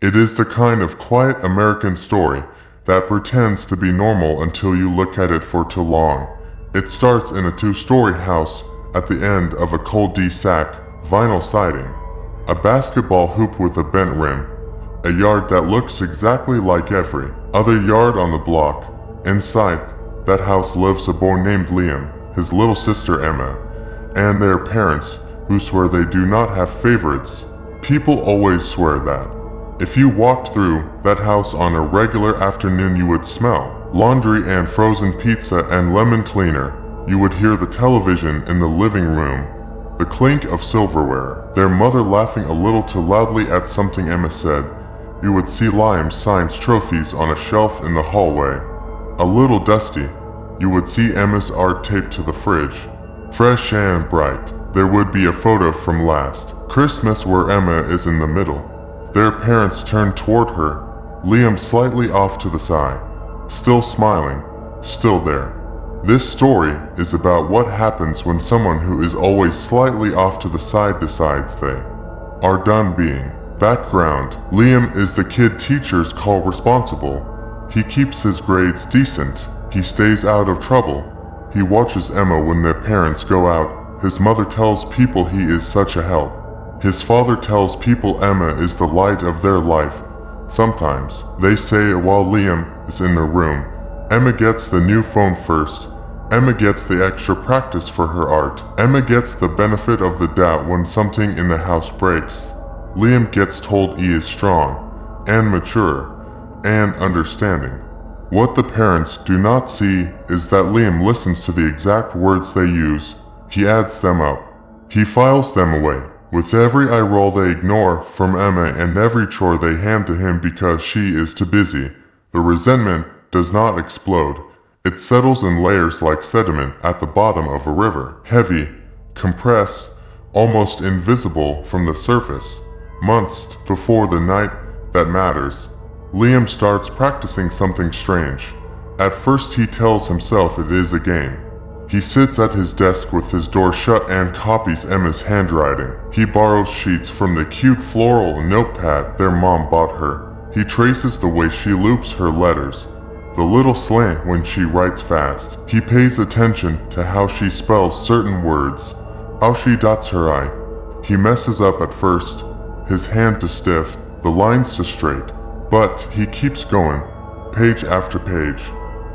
It is the kind of quiet American story that pretends to be normal until you look at it for too long. It starts in a two-story house at the end of a cul-de-sac vinyl siding, a basketball hoop with a bent rim, a yard that looks exactly like every other yard on the block. Inside that house lives a boy named Liam, his little sister Emma, and their parents, who swear they do not have favorites. People always swear that. If you walked through that house on a regular afternoon, you would smell laundry and frozen pizza and lemon cleaner. You would hear the television in the living room, the clink of silverware, their mother laughing a little too loudly at something Emma said. You would see Liam's science trophies on a shelf in the hallway. A little dusty, you would see Emma's art taped to the fridge. Fresh and bright, there would be a photo from last Christmas where Emma is in the middle. Their parents turned toward her, Liam slightly off to the side, still smiling, still there. This story is about what happens when someone who is always slightly off to the side decides they are done being. Background: Liam is the kid teachers call responsible. He keeps his grades decent. He stays out of trouble. He watches Emma when their parents go out. His mother tells people he is such a help. His father tells people Emma is the light of their life. Sometimes they say it while Liam is in the room. Emma gets the new phone first. Emma gets the extra practice for her art. Emma gets the benefit of the doubt when something in the house breaks. Liam gets told he is strong and mature and understanding. What the parents do not see is that Liam listens to the exact words they use. He adds them up. He files them away. With every eye roll they ignore from Emma and every chore they hand to him because she is too busy, the resentment does not explode. It settles in layers like sediment at the bottom of a river, heavy, compressed, almost invisible from the surface. Months before the night that matters, Liam starts practicing something strange. At first he tells himself it is a game. He sits at his desk with his door shut and copies Emma's handwriting. He borrows sheets from the cute floral notepad their mom bought her. He traces the way she loops her letters, the little slant when she writes fast. He pays attention to how she spells certain words, how she dots her I. He messes up at first, his hand too stiff, the lines too straight, but he keeps going, page after page,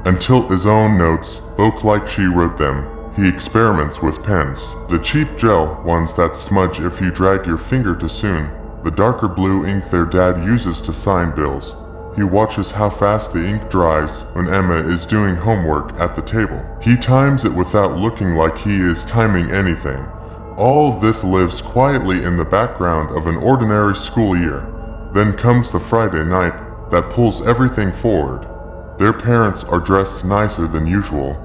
until his own notes look like she wrote them. He experiments with pens, the cheap gel ones that smudge if you drag your finger too soon, the darker blue ink their dad uses to sign bills. He watches how fast the ink dries when Emma is doing homework at the table. He times it without looking like he is timing anything. All of this lives quietly in the background of an ordinary school year. Then comes the Friday night that pulls everything forward. Their parents are dressed nicer than usual.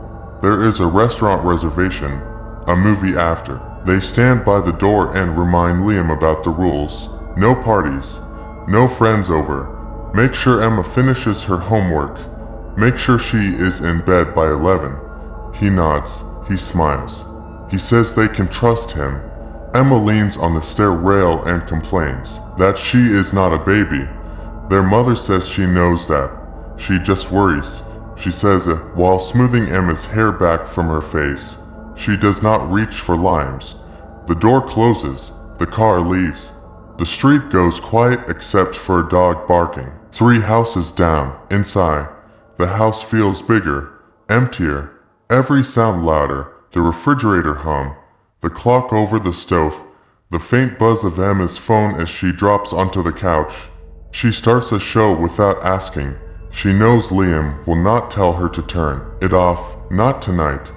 There is a restaurant reservation, a movie after. They stand by the door and remind Liam about the rules. No parties, no friends over. Make sure Emma finishes her homework. Make sure she is in bed by 11. He nods, he smiles. He says they can trust him. Emma leans on the stair rail and complains that she is not a baby. Their mother says she knows that. She just worries. She says it while smoothing Emma's hair back from her face. She does not reach for Liam's. The door closes. The car leaves. The street goes quiet except for a dog barking. 3 houses down, inside. The house feels bigger, emptier, every sound louder, the refrigerator hum, the clock over the stove, the faint buzz of Emma's phone as she drops onto the couch. She starts a show without asking. She knows Liam will not tell her to turn it off, not tonight.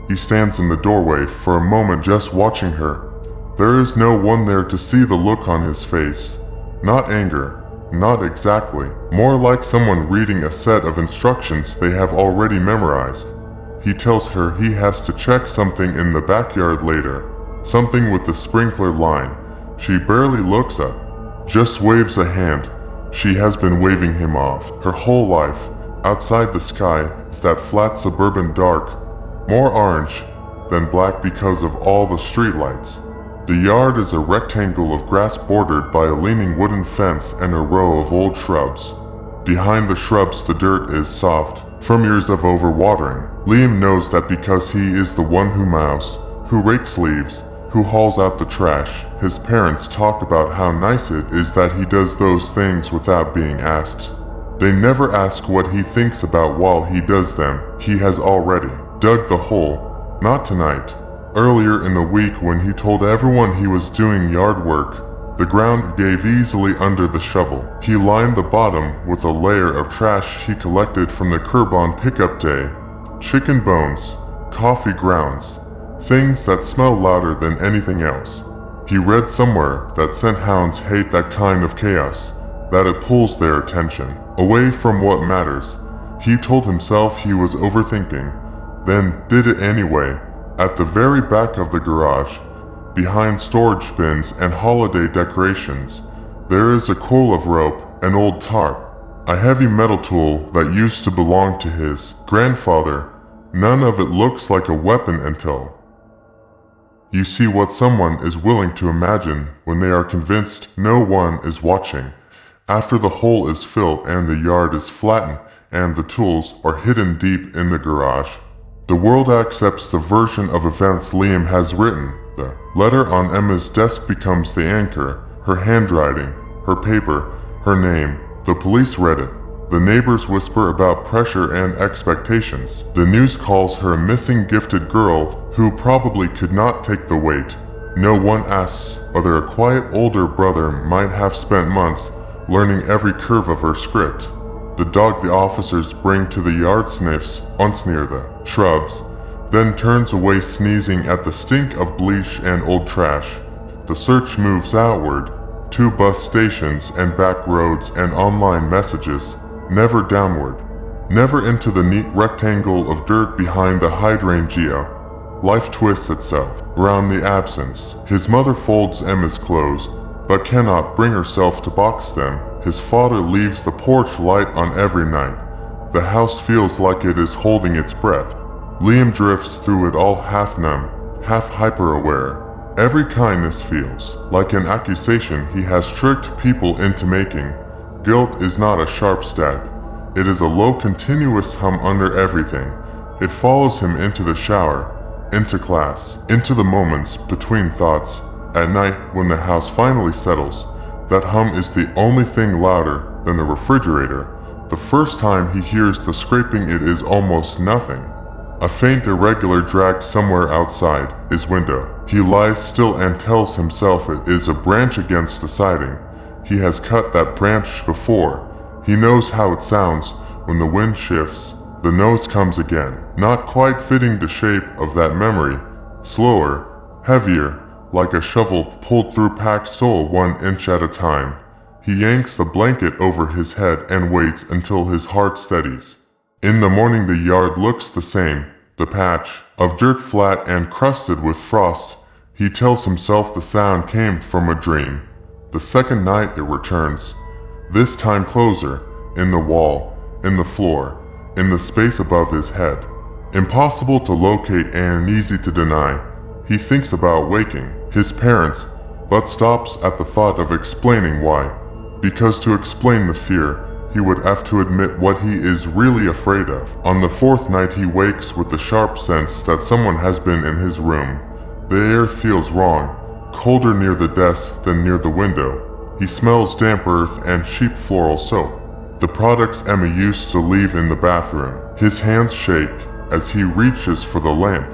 He stands in the doorway for a moment just watching her. There is no one there to see the look on his face. Not anger, not exactly. More like someone reading a set of instructions they have already memorized. He tells her he has to check something in the backyard later, something with the sprinkler line. She barely looks up, just waves a hand. She has been waving him off her whole life. Outside the sky is that flat suburban dark, more orange than black because of all the streetlights. The yard is a rectangle of grass bordered by a leaning wooden fence and a row of old shrubs. Behind the shrubs, the dirt is soft from years of overwatering. Liam knows that because he is the one who mows, who rakes leaves, who hauls out the trash. His parents talk about how nice it is that he does those things without being asked. They never ask what he thinks about while he does them. He has already dug the hole. Not tonight. Earlier in the week, when he told everyone he was doing yard work, the ground gave easily under the shovel. He lined the bottom with a layer of trash he collected from the curb on pickup day. Chicken bones, coffee grounds, things that smell louder than anything else. He read somewhere that scent hounds hate that kind of chaos, that it pulls their attention away from what matters. He told himself he was overthinking, then did it anyway. At the very back of the garage, behind storage bins and holiday decorations, there is a coil of rope, an old tarp, a heavy metal tool that used to belong to his grandfather. None of it looks like a weapon until you see what someone is willing to imagine when they are convinced no one is watching. After the hole is filled and the yard is flattened and the tools are hidden deep in the garage, the world accepts the version of events Liam has written. The letter on Emma's desk becomes the anchor, her handwriting, her paper, her name. The police read it. The neighbors whisper about pressure and expectations. The news calls her a missing gifted girl who probably could not take the weight. No one asks whether a quiet older brother might have spent months learning every curve of her script. The dog the officers bring to the yard sniffs once near the shrubs, then turns away sneezing at the stink of bleach and old trash. The search moves outward, to bus stations and back roads and online messages, never downward, never into the neat rectangle of dirt behind the hydrangea. Life twists itself around the absence. His mother folds Emma's clothes, but cannot bring herself to box them. His father leaves the porch light on every night. The house feels like it is holding its breath. Liam drifts through it all half numb, half hyper-aware. Every kindness feels like an accusation he has tricked people into making. Guilt is not a sharp stab. It is a low continuous hum under everything. It follows him into the shower, into class, into the moments between thoughts. At night, when the house finally settles, that hum is the only thing louder than the refrigerator. The first time he hears the scraping, it is almost nothing. A faint irregular drag somewhere outside his window. He lies still and tells himself it is a branch against the siding. He has cut that branch before. He knows how it sounds when the wind shifts. The nose comes again, not quite fitting the shape of that memory. Slower, heavier, like a shovel pulled through packed soil 1 inch at a time. He yanks the blanket over his head and waits until his heart steadies. In the morning the yard looks the same, the patch of dirt flat and crusted with frost. He tells himself the sound came from a dream. The second night it returns, this time closer, in the wall, in the floor, in the space above his head. Impossible to locate and easy to deny. He thinks about waking his parents, but stops at the thought of explaining why. Because to explain the fear, he would have to admit what he is really afraid of. On the fourth night he wakes with the sharp sense that someone has been in his room. The air feels wrong, colder near the desk than near the window. He smells damp earth and cheap floral soap, the products Emma used to leave in the bathroom. His hands shake as he reaches for the lamp.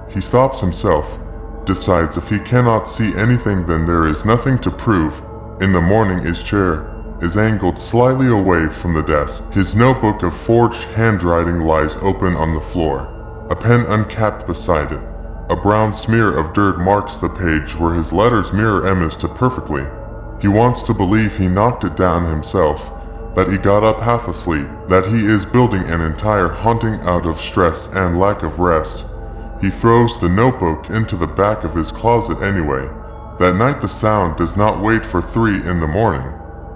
He stops himself, decides if he cannot see anything then there is nothing to prove. In the morning his chair is angled slightly away from the desk. His notebook of forged handwriting lies open on the floor, a pen uncapped beside it. A brown smear of dirt marks the page where his letters mirror Emma's to perfectly. He wants to believe he knocked it down himself, that he got up half asleep, that he is building an entire haunting out of stress and lack of rest. He throws the notebook into the back of his closet anyway. That night the sound does not wait for 3 in the morning.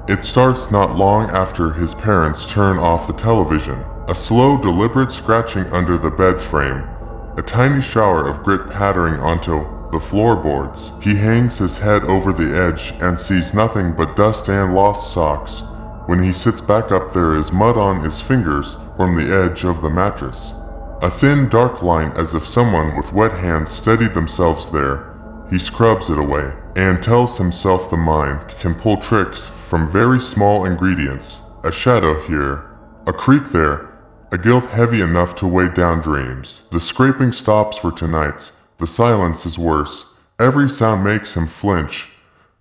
It starts not long after his parents turn off the television. A slow, deliberate scratching under the bed frame, a tiny shower of grit pattering onto the floorboards. He hangs his head over the edge and sees nothing but dust and lost socks. When he sits back up, there is mud on his fingers from the edge of the mattress. A thin, dark line, as if someone with wet hands steadied themselves there. He scrubs it away and tells himself the mind can pull tricks from very small ingredients. A shadow here, a creak there, a guilt heavy enough to weigh down dreams. The scraping stops for tonight. The silence is worse. Every sound makes him flinch.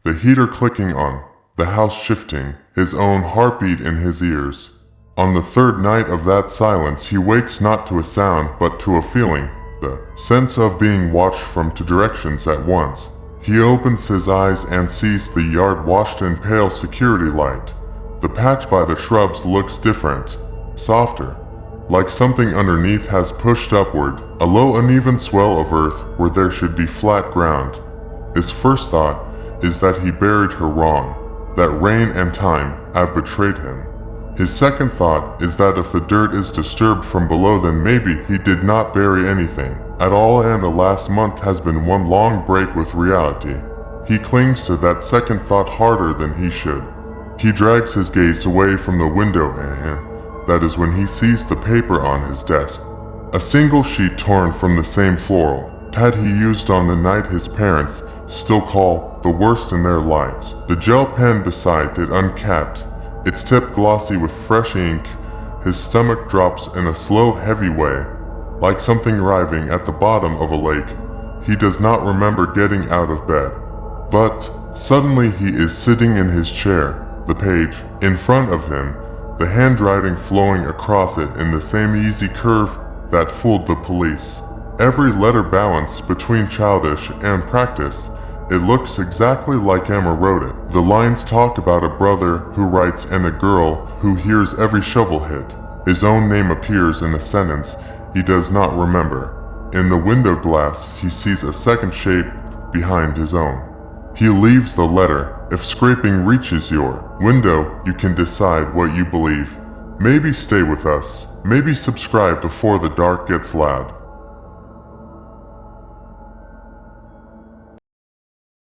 The heater clicking on, the house shifting, his own heartbeat in his ears. On the third night of that silence, he wakes not to a sound but to a feeling, the sense of being watched from two directions at once. He opens his eyes and sees the yard washed in pale security light. The patch by the shrubs looks different, softer, like something underneath has pushed upward, a low uneven swell of earth where there should be flat ground. His first thought is that he buried her wrong, that rain and time have betrayed him. His second thought is that if the dirt is disturbed from below, then maybe he did not bury anything at all, and the last month has been one long break with reality. He clings to that second thought harder than he should. He drags his gaze away from the window, and that is when he sees the paper on his desk. A single sheet torn from the same floral pad he used on the night his parents still call the worst in their lives. The gel pen beside it uncapped, its tip glossy with fresh ink. His stomach drops in a slow, heavy way, like something arriving at the bottom of a lake. He does not remember getting out of bed. But suddenly he is sitting in his chair, the page in front of him, the handwriting flowing across it in the same easy curve that fooled the police. Every letter balanced between childish and practice. It looks exactly like Emma wrote it. The lines talk about a brother who writes and a girl who hears every shovel hit. His own name appears in a sentence he does not remember. In the window glass, he sees a second shape behind his own. He leaves the letter. If scraping reaches your window, you can decide what you believe. Maybe stay with us. Maybe subscribe before the dark gets loud.